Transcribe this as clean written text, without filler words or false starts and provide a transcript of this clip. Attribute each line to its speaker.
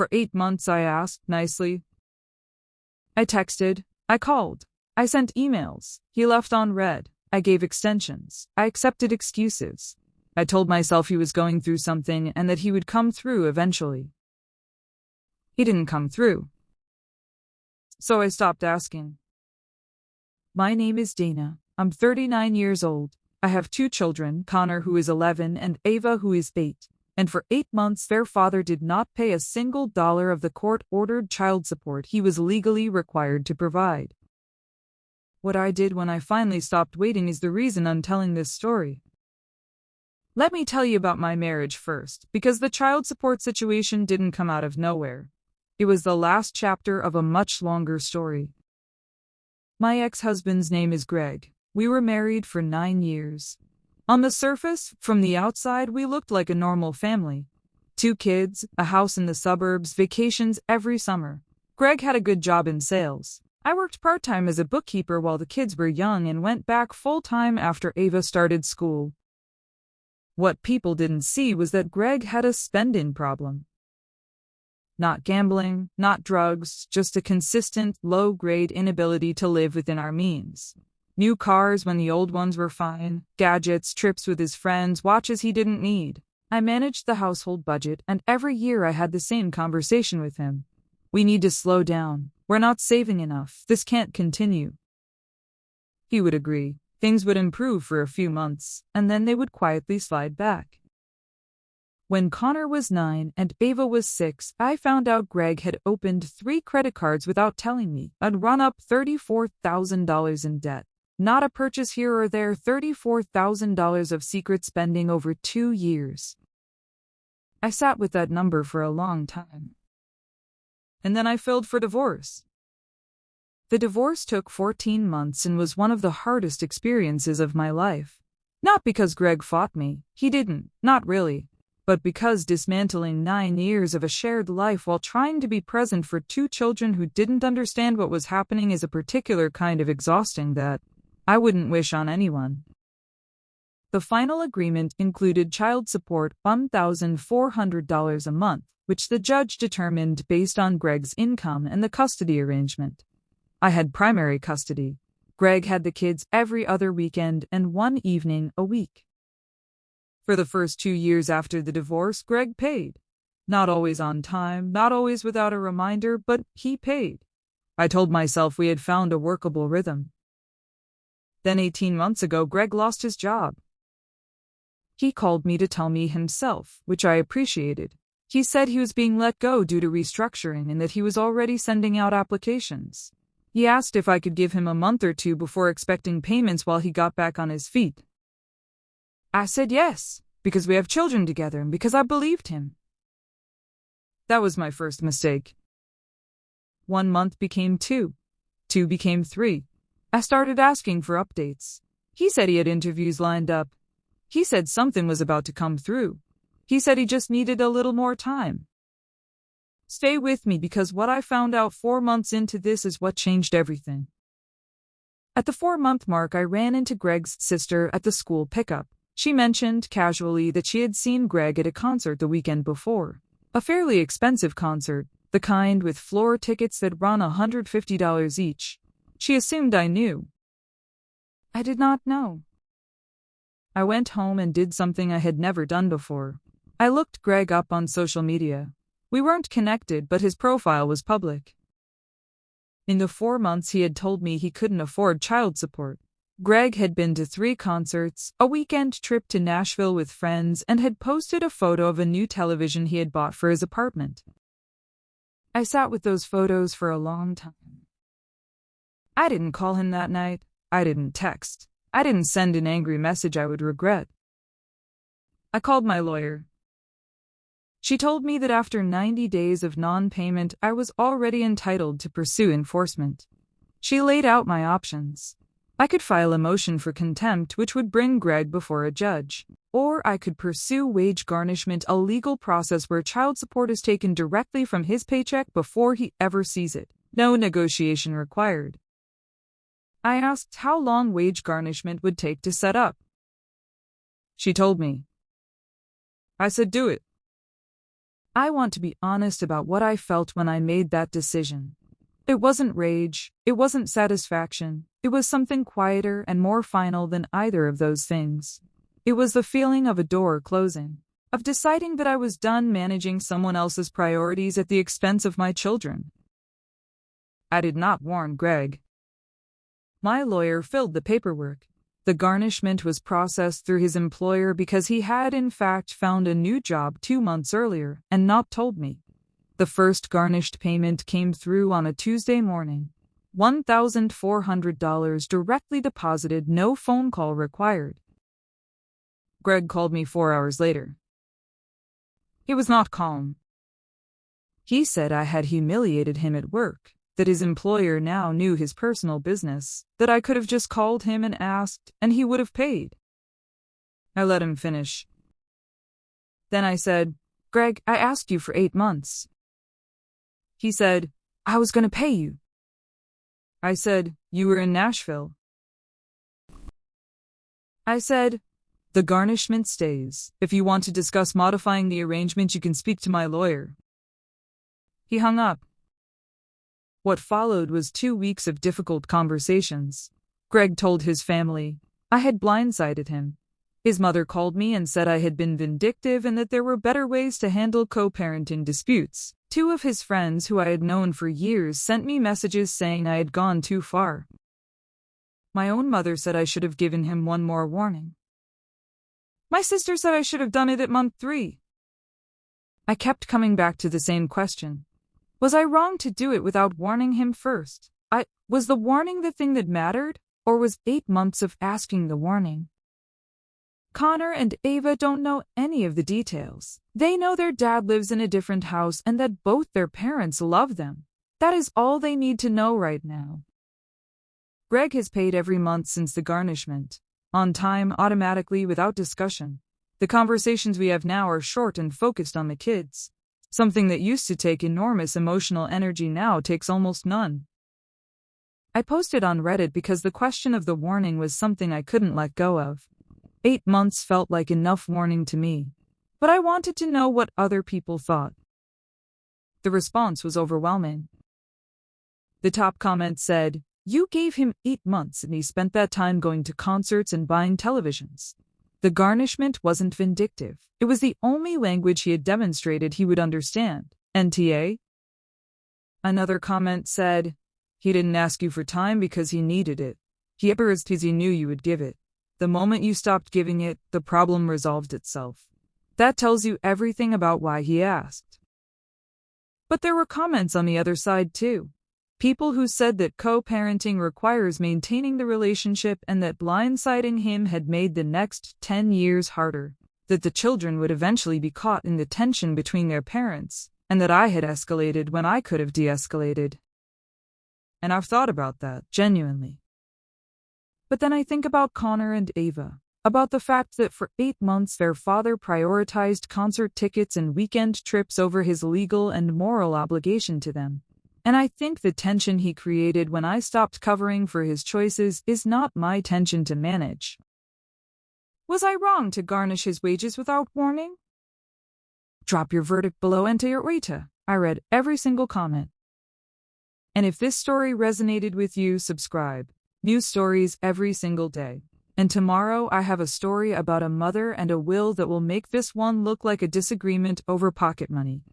Speaker 1: for 8 months, I asked nicely. I texted. I called. I sent emails. He left on read. I gave extensions. I accepted excuses. I told myself he was going through something and that he would come through eventually. He didn't come through. So I stopped asking. My name is Dana. I'm 39 years old. I have 2 children, Connor, who is 11, and Ava, who is 8. And for 8 months their father did not pay a single dollar of the court-ordered child support he was legally required to provide. What I did when I finally stopped waiting is the reason I'm telling this story. Let me tell you about my marriage first, because the child support situation didn't come out of nowhere. It was the last chapter of a much longer story. My ex-husband's name is Greg. We were married for 9 years. On the surface, from the outside, we looked like a normal family. 2 kids, a house in the suburbs, vacations every summer. Greg had a good job in sales. I worked part-time as a bookkeeper while the kids were young and went back full-time after Ava started school. What people didn't see was that Greg had a spending problem. Not gambling, not drugs, just a consistent, low-grade inability to live within our means. New cars when the old ones were fine, gadgets, trips with his friends, watches he didn't need. I managed the household budget, and every year I had the same conversation with him. We need to slow down. We're not saving enough. This can't continue. He would agree. Things would improve for a few months, and then they would quietly slide back. When Connor was 9 and Ava was 6, I found out Greg had opened 3 credit cards without telling me. I'd run up $34,000 in debt. Not a purchase here or there, $34,000 of secret spending over 2 years. I sat with that number for a long time. And then I filed for divorce. The divorce took 14 months and was one of the hardest experiences of my life. Not because Greg fought me, he didn't, not really, but because dismantling 9 years of a shared life while trying to be present for 2 children who didn't understand what was happening is a particular kind of exhausting that I wouldn't wish on anyone. The final agreement included child support $1,400 a month, which the judge determined based on Greg's income and the custody arrangement. I had primary custody. Greg had the kids every other weekend and 1 evening a week. For the first 2 years after the divorce, Greg paid. Not always on time, not always without a reminder, but he paid. I told myself we had found a workable rhythm. Then 18 months ago, Greg lost his job. He called me to tell me himself, which I appreciated. He said he was being let go due to restructuring and that he was already sending out applications. He asked if I could give him a month or 2 before expecting payments while he got back on his feet. I said yes, because we have children together and because I believed him. That was my first mistake. 1 month became 2. 2 became 3. I started asking for updates. He said he had interviews lined up. He said something was about to come through. He said he just needed a little more time. Stay with me because what I found out 4 months into this is what changed everything. At the 4-month mark, I ran into Greg's sister at the school pickup. She mentioned casually that she had seen Greg at a concert the weekend before. A fairly expensive concert, the kind with floor tickets that run $150 each. She assumed I knew. I did not know. I went home and did something I had never done before. I looked Greg up on social media. We weren't connected, but his profile was public. In the 4 months he had told me he couldn't afford child support. Greg had been to 3 concerts, a weekend trip to Nashville with friends, and had posted a photo of a new television he had bought for his apartment. I sat with those photos for a long time. I didn't call him that night. I didn't text. I didn't send an angry message I would regret. I called my lawyer. She told me that after 90 days of non-payment, I was already entitled to pursue enforcement. She laid out my options. I could file a motion for contempt, which would bring Greg before a judge. Or I could pursue wage garnishment, a legal process where child support is taken directly from his paycheck before he ever sees it. No negotiation required. I asked how long wage garnishment would take to set up. She told me. I said, do it. I want to be honest about what I felt when I made that decision. It wasn't rage, it wasn't satisfaction, it was something quieter and more final than either of those things. It was the feeling of a door closing, of deciding that I was done managing someone else's priorities at the expense of my children. I did not warn Greg. My lawyer filled the paperwork. The garnishment was processed through his employer because he had in fact found a new job 2 months earlier and not told me. The first garnished payment came through on a Tuesday morning. $1,400 directly deposited, no phone call required. Greg called me 4 hours later. He was not calm. He said I had humiliated him at work, that his employer now knew his personal business, that I could have just called him and asked, and he would have paid. I let him finish. Then I said, "Greg, I asked you for 8 months." He said, "I was going to pay you." I said, "You were in Nashville." I said, "The garnishment stays. If you want to discuss modifying the arrangement, you can speak to my lawyer." He hung up. What followed was 2 weeks of difficult conversations. Greg told his family I had blindsided him. His mother called me and said I had been vindictive and that there were better ways to handle co-parenting disputes. 2 of his friends who I had known for years sent me messages saying I had gone too far. My own mother said I should have given him one more warning. My sister said I should have done it at month 3. I kept coming back to the same question. Was I wrong to do it without warning him first? Was the warning the thing that mattered, or was 8 months of asking the warning? Connor and Ava don't know any of the details. They know their dad lives in a different house and that both their parents love them. That is all they need to know right now. Greg has paid every month since the garnishment, on time, automatically, without discussion. The conversations we have now are short and focused on the kids. Something that used to take enormous emotional energy now takes almost none. I posted on Reddit because the question of the warning was something I couldn't let go of. 8 months felt like enough warning to me, but I wanted to know what other people thought. The response was overwhelming. The top comment said, "You gave him 8 months and he spent that time going to concerts and buying televisions." The garnishment wasn't vindictive. It was the only language he had demonstrated he would understand. NTA? Another comment said, "He didn't ask you for time because he needed it. He asked because he knew you would give it. The moment you stopped giving it, the problem resolved itself." That tells you everything about why he asked. But there were comments on the other side too. People who said that co-parenting requires maintaining the relationship and that blindsiding him had made the next 10 years harder, that the children would eventually be caught in the tension between their parents, and that I had escalated when I could have de-escalated. And I've thought about that, genuinely. But then I think about Connor and Ava, about the fact that for 8 months their father prioritized concert tickets and weekend trips over his legal and moral obligation to them. And I think the tension he created when I stopped covering for his choices is not my tension to manage. Was I wrong to garnish his wages without warning? Drop your verdict below and to your AITA. I read every single comment. And if this story resonated with you, subscribe. New stories every single day. And tomorrow I have a story about a mother and a will that will make this one look like a disagreement over pocket money.